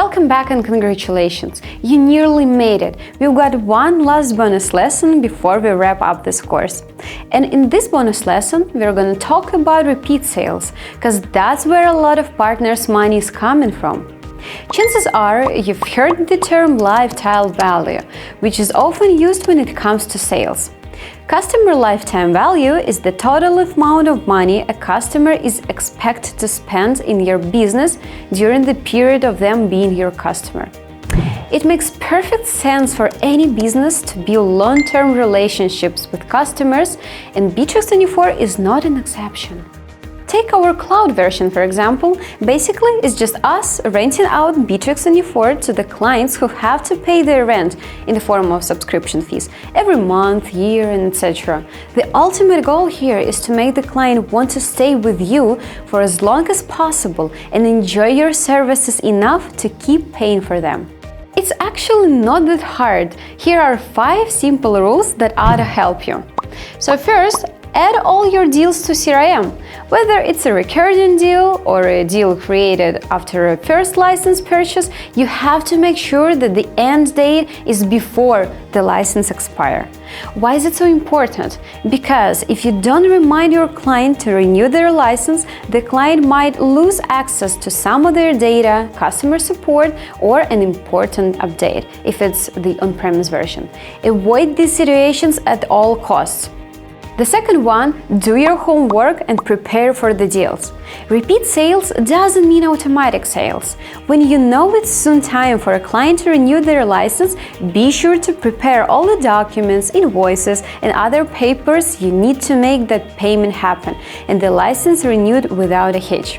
Welcome back and congratulations! You nearly made it! We've got one last bonus lesson before we wrap up this course. And in this bonus lesson, we're going to talk about repeat sales, because that's where a lot of partners' money is coming from. Chances are you've heard the term lifetime value, which is often used when it comes to sales. Customer lifetime value is the total amount of money a customer is expected to spend in your business during the period of them being your customer. It makes perfect sense for any business to build long-term relationships with customers, and Bitrix24 is not an exception. Take our cloud version, for example. Basically, it's just us renting out Bitrix24 to the clients who have to pay their rent in the form of subscription fees every month, year, and etc. The ultimate goal here is to make the client want to stay with you for as long as possible and enjoy your services enough to keep paying for them. It's actually not that hard. Here are 5 simple rules that ought to help you. So first, add all your deals to CRM. Whether it's a recurring deal or a deal created after a first license purchase, you have to make sure that the end date is before the license expires. Why is it so important? Because if you don't remind your client to renew their license, the client might lose access to some of their data, customer support, or an important update if it's the on-premise version. Avoid these situations at all costs. The second one, do your homework and prepare for the deals. Repeat sales doesn't mean automatic sales. When you know it's soon time for a client to renew their license, be sure to prepare all the documents, invoices, and other papers you need to make that payment happen and the license renewed without a hitch.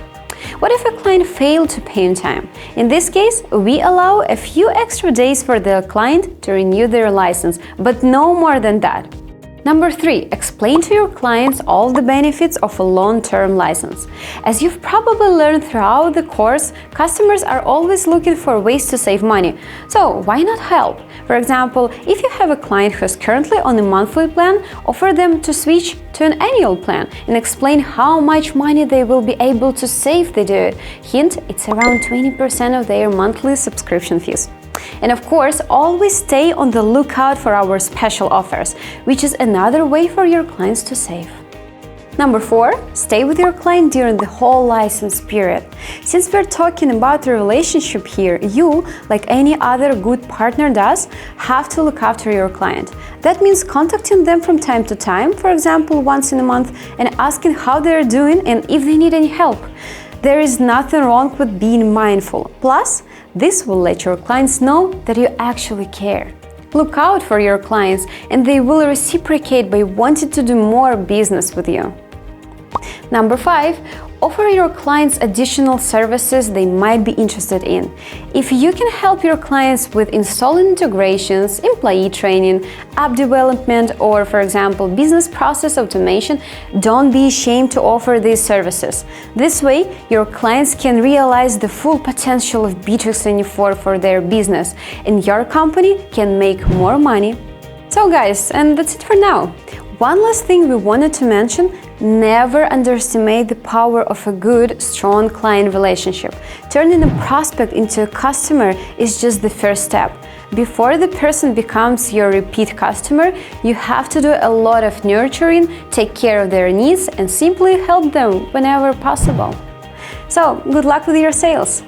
What if a client failed to pay in time? In this case, we allow a few extra days for the client to renew their license, but no more than that. Number 3, explain to your clients all the benefits of a long-term license. As you've probably learned throughout the course, customers are always looking for ways to save money. So why not help? For example, if you have a client who's currently on a monthly plan, offer them to switch to an annual plan and explain how much money they will be able to save if they do it. Hint, it's around 20% of their monthly subscription fees. And of course, always stay on the lookout for our special offers, which is another way for your clients to save. Number 4, stay with your client during the whole license period. Since we're talking about the relationship here, you, like any other good partner does, have to look after your client. That means contacting them from time to time, for example, once in a month, and asking how they're doing and if they need any help. There is nothing wrong with being mindful. Plus, this will let your clients know that you actually care. Look out for your clients, and they will reciprocate by wanting to do more business with you. Number 5, offer your clients additional services they might be interested in. If you can help your clients with installing integrations, employee training, app development, or, for example, business process automation, don't be ashamed to offer these services. This way, your clients can realize the full potential of Bitrix24 for their business, and your company can make more money. So guys, and that's it for now. One last thing we wanted to mention: never underestimate the power of a good, strong client relationship. Turning a prospect into a customer is just the first step. Before the person becomes your repeat customer, you have to do a lot of nurturing, take care of their needs, and simply help them whenever possible. So, good luck with your sales!